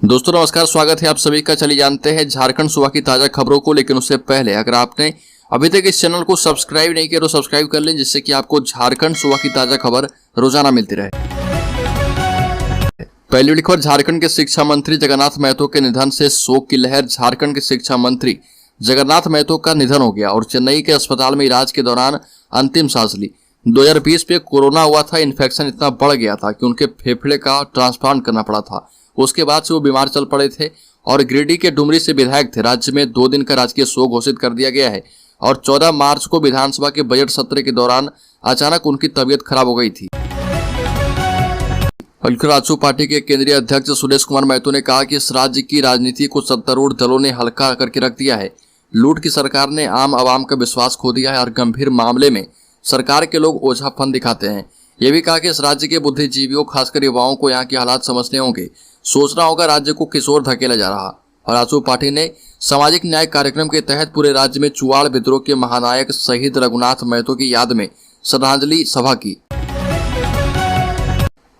दोस्तों नमस्कार, स्वागत है आप सभी का। चलिए जानते हैं झारखंड सूबा की ताजा खबरों को, लेकिन उससे पहले अगर आपने अभी तक इस चैनल को सब्सक्राइब नहीं किया तो सब्सक्राइब कर लें, जिससे कि आपको झारखंड सूबा की ताजा खबर रोजाना मिलती रहे। पहली बड़ी खबर, झारखंड के शिक्षा मंत्री जगन्नाथ महतो के निधन से शोक की लहर। झारखंड के शिक्षा मंत्री जगन्नाथ महतो का निधन हो गया और चेन्नई के अस्पताल में इलाज के दौरान अंतिम सांस ली। 2020 में कोरोना हुआ था, इन्फेक्शन इतना बढ़ गया था कि उनके फेफड़े का ट्रांसप्लांट करना पड़ा था। उसके बाद से वो बीमार चल पड़े थे और गिरिडीह के डुमरी से विधायक थे। राज्य में 2 दिन का राजकीय शोक घोषित कर दिया गया है और 14 मार्च को विधानसभा के बजट सत्र के दौरान अचानक उनकी तबीयत खराब हो गई थी। राजसू पार्टी के केंद्रीय अध्यक्ष सुरेश कुमार महतो ने कहा कि इस राज्य की राजनीति को सत्तारूढ़ दलों ने हल्का करके रख दिया है। लूट की सरकार ने आम आवाम का विश्वास खो दिया है और गंभीर मामले में सरकार के लोग ओझापन दिखाते हैं। ये भी कहा कि इस राज्य के बुद्धिजीवियों, खासकर युवाओं को यहाँ के हालात समझने होंगे, सोचना होगा राज्य को किस ओर धकेला जा रहा। और राजसू पार्टी ने सामाजिक न्याय कार्यक्रम के तहत पूरे राज्य में चुआड़ विद्रोह के महानायक शहीद रघुनाथ महतो की याद में श्रद्धांजलि सभा की।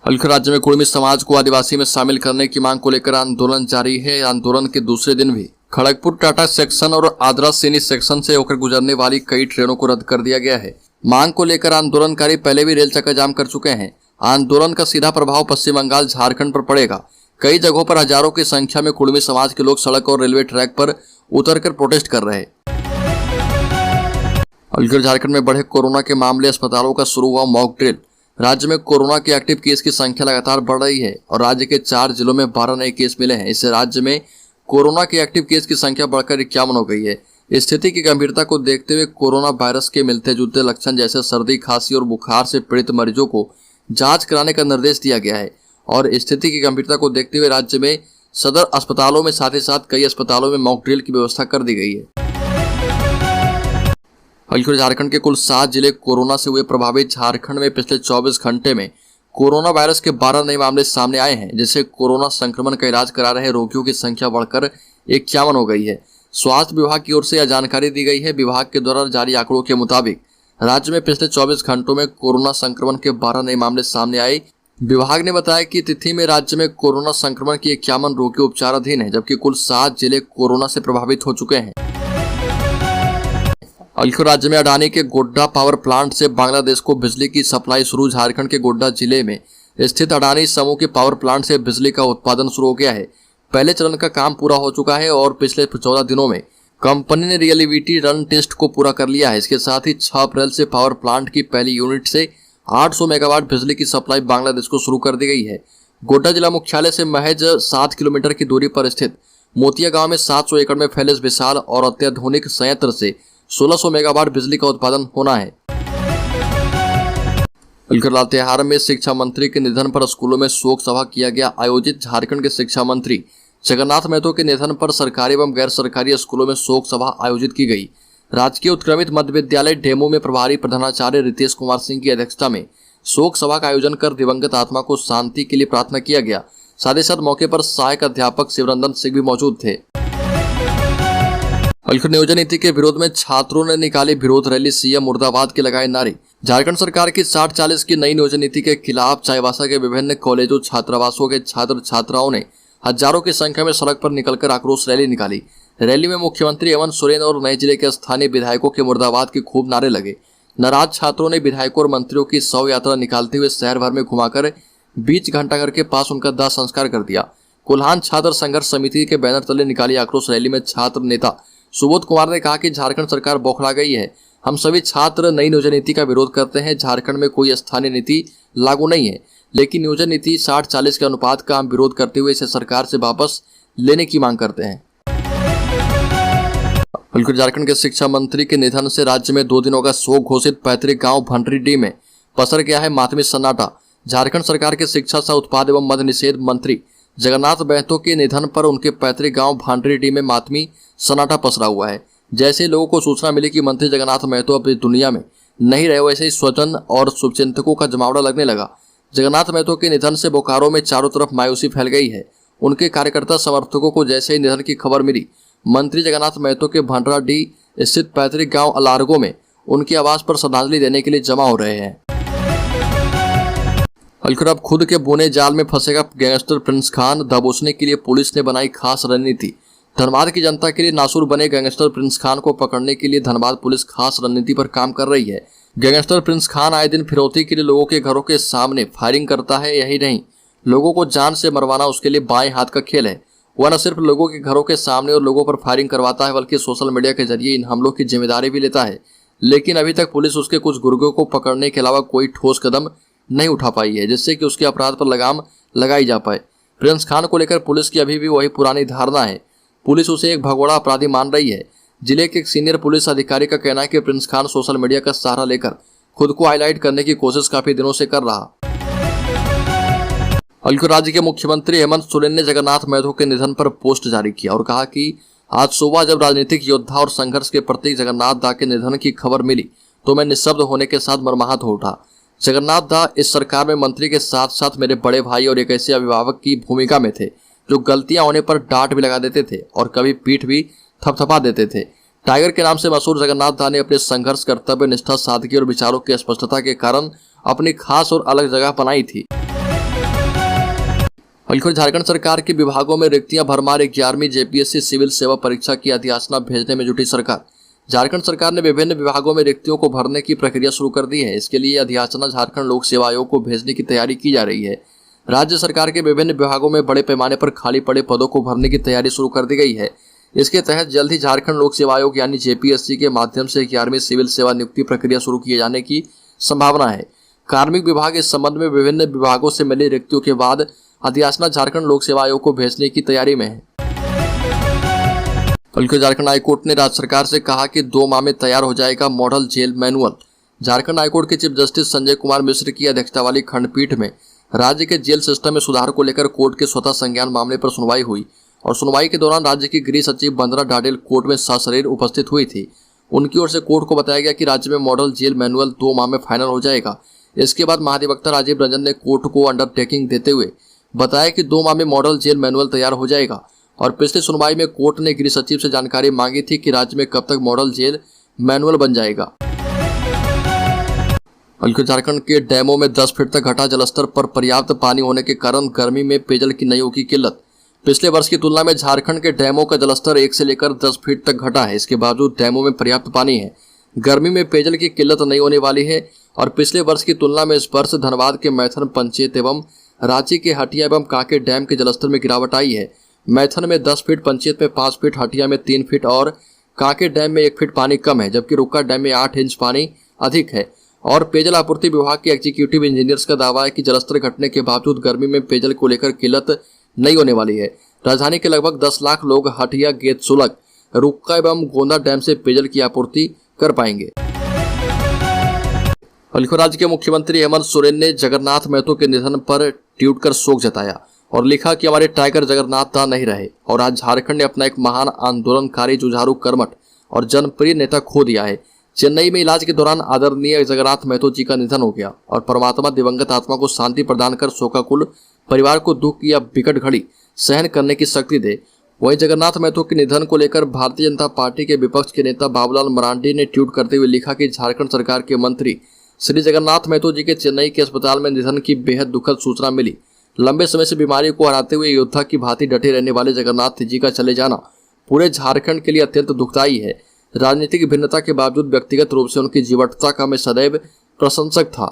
राज्य में कुर्मी समाज को आदिवासी में शामिल करने की मांग को लेकर आंदोलन जारी है। आंदोलन के दूसरे दिन भी खड़गपुर टाटा सेक्शन और आद्रा सैनी सेक्शन से होकर गुजरने वाली कई ट्रेनों को रद्द कर दिया गया है। मांग को लेकर आंदोलनकारी पहले भी रेल चक्का जाम कर चुके हैं। आंदोलन का सीधा प्रभाव पश्चिम बंगाल, झारखंड पर पड़ेगा। कई जगहों पर हजारों की संख्या में कुर्मी समाज के लोग सड़क और रेलवे ट्रैक पर उतरकर प्रोटेस्ट कर रहे हैं। झारखंड में बढ़े कोरोना के मामले, अस्पतालों का शुरू हुआ मॉक ड्रिल। राज्य में कोरोना के एक्टिव केस की संख्या लगातार बढ़ रही है और राज्य के 4 जिलों में 12 नए केस मिले हैं। इससे राज्य में कोरोना के एक्टिव केस की संख्या बढ़कर 51 हो गई है। स्थिति की गंभीरता को देखते हुए कोरोना वायरस के मिलते जुलते लक्षण जैसे सर्दी, खांसी और बुखार से पीड़ित मरीजों को जांच कराने का निर्देश दिया गया है। और स्थिति की गंभीरता को देखते हुए राज्य में सदर अस्पतालों में साथ ही साथ कई अस्पतालों में मॉक ड्रिल की व्यवस्था कर दी गई है। झारखंड के कुल 7 जिले कोरोना से हुए प्रभावित। झारखंड में पिछले 24 घंटे में कोरोना वायरस के 12 नए मामले सामने आए हैं, जिससे कोरोना संक्रमण का इलाज करा रहे रोगियों की संख्या बढ़कर 51 हो गई है। स्वास्थ्य विभाग की ओर से यह जानकारी दी गई है। विभाग के द्वारा जारी आंकड़ों के मुताबिक राज्य में पिछले 24 घंटों में कोरोना संक्रमण के 12 नए मामले सामने आए। विभाग ने बताया कि तिथि में राज्य में कोरोना संक्रमण के 51 रोगी उपचाराधीन हैं, जबकि कुल 7 जिले कोरोना से प्रभावित हो चुके हैं। राज्य में अडानी के गोड्डा पावर प्लांट से बांग्लादेश को बिजली की सप्लाई शुरू। झारखंड के गोड्डा जिले में स्थित अडानी समूह के पावर प्लांट से बिजली का उत्पादन शुरू हो गया है। पहले चरण का काम पूरा हो चुका है और पिछले 14 दिनों में कंपनी ने रियलिटी रन टेस्ट को पूरा कर लिया है। इसके साथ ही 6 अप्रैल से पावर प्लांट की पहली यूनिट से 800 मेगावाट बिजली की सप्लाई बांग्लादेश को शुरू कर दी गई है। गोड्डा जिला मुख्यालय से महज 7 किलोमीटर की दूरी पर स्थित मोतिया गांव में 700 एकड़ में फैले इस विशाल और अत्याधुनिक संयंत्र से 1600 मेगावाट बिजली का उत्पादन होना है। लातेहार में शिक्षा मंत्री के निधन पर स्कूलों में शोक सभा किया गया आयोजित। झारखंड के शिक्षा मंत्री जगन्नाथ महतो के निधन पर सरकारी एवं गैर सरकारी स्कूलों में शोक सभा आयोजित की गई। राजकीय उत्क्रमित मध्य विद्यालय डेमो में प्रभारी प्रधानाचार्य रितेश कुमार सिंह की अध्यक्षता में शोक सभा का आयोजन कर दिवंगत आत्मा को शांति के लिए प्रार्थना किया गया। साथ ही साथ मौके पर सहायक अध्यापक शिवरंजन सिंह भी मौजूद थे। नियोजन नीति के विरोध में छात्रों ने निकाली विरोध रैली। सीएम मुर्दाबाद के लगाए नारे। झारखंड सरकार की 60-40 की नई नियोजन नीति के खिलाफ चाईबासा के विभिन्न कॉलेजों, छात्रावासों के छात्र छात्राओं ने हजारों की संख्या में सड़क पर निकलकर आक्रोश रैली निकाली। रैली में मुख्यमंत्री हेमंत सोरेन और नए जिले के स्थानीय विधायकों के मुर्दाबाद के खूब नारे लगे। नाराज छात्रों ने विधायकों और मंत्रियों की शव यात्रा निकालते हुए शहर भर में घुमाकर बीच घंटाघर के पास उनका दाह संस्कार कर दिया। कोल्हान छात्र संघर्ष समिति के बैनर तले निकाली आक्रोश रैली में छात्र नेता सुबोध कुमार ने कहा कि झारखंड सरकार बौखला गई है। हम सभी छात्र नई नियोजन नीति का विरोध करते हैं। झारखंड में कोई स्थानीय नीति लागू नहीं है, लेकिन नियोजन नीति 60-40 के अनुपात का हम विरोध करते हुए इसे सरकार से वापस लेने की मांग करते हैं। झारखंड के शिक्षा मंत्री के निधन से राज्य में 2 दिनों का शोक घोषित। पैतृक गांव भंडरीडीह में पसर गया है मातमी सन्नाटा। झारखंड सरकार के शिक्षा सह उत्पाद एवं मद्य निषेध मंत्री जगन्नाथ महतो के निधन पर उनके पैतृक गांव भंडरीडीह में मातमी सन्नाटा पसरा हुआ है। जैसे लोगों को सूचना मिली कि मंत्री जगन्नाथ महतो अब इस दुनिया में नहीं रहे, वैसे ही स्वजन और शुभचिंतकों का जमावड़ा लगने लगा। जगन्नाथ महतो के निधन से बोकारो में चारों तरफ मायूसी फैल गई है। उनके कार्यकर्ता समर्थकों को जैसे ही निधन की खबर मिली, मंत्री जगन्नाथ महतो के भंडराडीह स्थित पैतृक गांव अलारगो में उनके आवास पर श्रद्धांजलि देने के लिए जमा हो रहे हैं। अलखराब खुद के बोने जाल में फंसेगा गैंगस्टर प्रिंस खान, दबोचने के लिए पुलिस ने बनाई खास रणनीति। धनबाद की जनता के लिए नासूर बने गैंगस्टर प्रिंस खान को पकड़ने के लिए धनबाद पुलिस खास रणनीति पर काम कर रही है। गैंगस्टर प्रिंस खान आए दिन फिरौती के लिए लोगों के घरों के सामने फायरिंग करता है। यही नहीं, लोगों को जान से मरवाना उसके लिए बाएं हाथ का खेल है। वह न सिर्फ लोगों के घरों के सामने और लोगों पर फायरिंग करवाता है, बल्कि सोशल मीडिया के जरिए इन हमलों की जिम्मेदारी भी लेता है। लेकिन अभी तक पुलिस उसके कुछ गुर्गों को पकड़ने के अलावा कोई ठोस कदम नहीं उठा पाई है, जिससे कि उसके अपराध पर लगाम लगाई जा पाए। प्रिंस खान को लेकर पुलिस की अभी भी वही पुरानी धारणा है। पुलिस उसे एक भगोड़ा अपराधी मान रही है। जिले के एक सीनियर पुलिस अधिकारी का कहना है कि प्रिंस खान सोशल मीडिया का सहारा लेकर खुद को हाईलाइट करने की कोशिश काफी दिनों से कर रहा। अलग राज्य के मुख्यमंत्री हेमंत सोरेन ने जगन्नाथ महतो के निधन पर पोस्ट जारी किया और कहा कि आज सुबह जब राजनीतिक योद्धा और संघर्ष के प्रतीक जगन्नाथ दा के निधन की खबर मिली तो मैं निःशब्द होने के साथ मर्माहत हो उठा। जगन्नाथ दा इस सरकार में मंत्री के साथ साथ मेरे बड़े भाई और एक ऐसे अभिभावक की भूमिका में थे जो गलतियां होने पर डांट भी लगा देते थे और कभी पीठ भी थपथपा देते थे। टाइगर के नाम से मशहूर जगन्नाथ दा ने अपने संघर्ष, कर्तव्य निष्ठा, सादगी और विचारों की स्पष्टता के कारण अपनी खास और अलग जगह बनाई थी। झारखंड सरकार के विभागों में रिक्तियां भरमार 11वीं जेपीएससी सिविल सेवा परीक्षा की अधियाचना भेजने में जुटी सरकार। झारखंड सरकार ने विभिन्न विभागों में रिक्तियों को भरने की प्रक्रिया शुरू कर दी है। इसके लिए अधियाचना झारखंड लोक सेवा आयोग को भेजने की तैयारी की जा रही है। राज्य सरकार के विभिन्न विभागों में बड़े पैमाने पर खाली पड़े पदों को भरने की तैयारी शुरू कर दी गई है। इसके तहत जल्द ही झारखंड लोक सेवा आयोग यानी जेपीएससी के माध्यम से 11वीं सिविल सेवा नियुक्ति प्रक्रिया शुरू किए जाने की संभावना है। कार्मिक विभाग इस संबंध में विभिन्न विभागों से मिली रिक्तियों के बाद अधियाचना झारखंड लोक सेवा आयोग को भेजने की तैयारी में है। झारखंड हाईकोर्ट ने राज्य सरकार से कहा कि 2 माह में तैयार हो जाएगा model jail manual. Jharkhand high court के चीफ जस्टिस संजय कुमार मिश्र की अध्यक्षता वाली खंडपीठ में राज्य के जेल सिस्टम में सुधार को लेकर कोर्ट के स्वतः संज्ञान मामले पर सुनवाई हुई और सुनवाई के दौरान राज्य की गृह सचिव वंदना डाडेल कोर्ट में सशरीर उपस्थित हुई थी। उनकी ओर से कोर्ट को बताया गया कि राज्य में मॉडल जेल मैनुअल 2 माह में फाइनल हो जाएगा। इसके बाद महाधिवक्ता राजीव रंजन ने कोर्ट को अंडरटेकिंग देते हुए बताया कि 2 माह में मॉडल जेल मैनुअल तैयार हो जाएगा और पिछली सुनवाई में कोर्ट ने गृह सचिव से जानकारी मांगी थी कि राज्य में कब तक मॉडल जेल मैनुअल बन जाएगा। झारखंड के डैमों में 10 फीट तक घटा जलस्तर पर पर्याप्त पानी होने के कारण गर्मी में पेयजल की नहीं होगी किल्लत। पिछले वर्ष की तुलना में झारखंड के डैमों का जलस्तर 1 से लेकर 10 फीट तक घटा है। इसके बावजूद डैमों में पर्याप्त पानी है। गर्मी में पेयजल की किल्लत नहीं होने वाली है और पिछले वर्ष की तुलना में इस वर्ष धनबाद के मैथन पंचायत एवं रांची के हटिया एवं कांके डैम के जलस्तर में गिरावट आई है। मैथन में 10 फीट, पंचायत में 5 फीट, हटिया में 3 फीट और कांके डैम में 1 फीट पानी कम है, जबकि रुक्का डैम में 8 इंच पानी अधिक है। और पेयजल आपूर्ति विभाग के एग्जीक्यूटिव इंजीनियर्स का दावा है कि जलस्तर घटने के बावजूद गर्मी में पेयजल को लेकर किल्लत नहीं होने वाली है। राजधानी के लगभग 10 लाख लोग हटिया, गेत सुलग, रुक्का एवं गोंदा डैम से पेयजल की आपूर्ति कर पाएंगे। राज्य के मुख्यमंत्री हेमंत सोरेन ने जगन्नाथ महतो के निधन पर ट्वीट कर शोक जताया और लिखा कि हमारे टाइगर जगन्नाथ दा नहीं रहे और आज झारखंड ने अपना एक महान आंदोलनकारी, जुझारू, कर्मठ और जनप्रिय नेता खो दिया है। चेन्नई में इलाज के दौरान आदरणीय जगन्नाथ महतो जी का निधन हो गया और परमात्मा दिवंगत आत्मा को शांति प्रदान कर शोकाकुल परिवार को दुख की अब विकट घड़ी सहन करने की शक्ति दे। वहीं जगन्नाथ महतो के निधन को लेकर भारतीय जनता पार्टी के विपक्ष के नेता बाबूलाल मरांडी ने ट्वीट करते हुए लिखा कि झारखंड सरकार के मंत्री श्री जगन्नाथ महतो जी के चेन्नई के अस्पताल में निधन की बेहद दुखद सूचना मिली। लंबे समय से बीमारी को हराते हुए योद्धा की भांति डटे रहने वाले जगन्नाथ जी का चले जाना पूरे झारखंड के लिए अत्यंत दुखदायी है। राजनीतिक भिन्नता के बावजूद व्यक्तिगत रूप से उनकी जीवटता का मैं सदैव प्रशंसक था।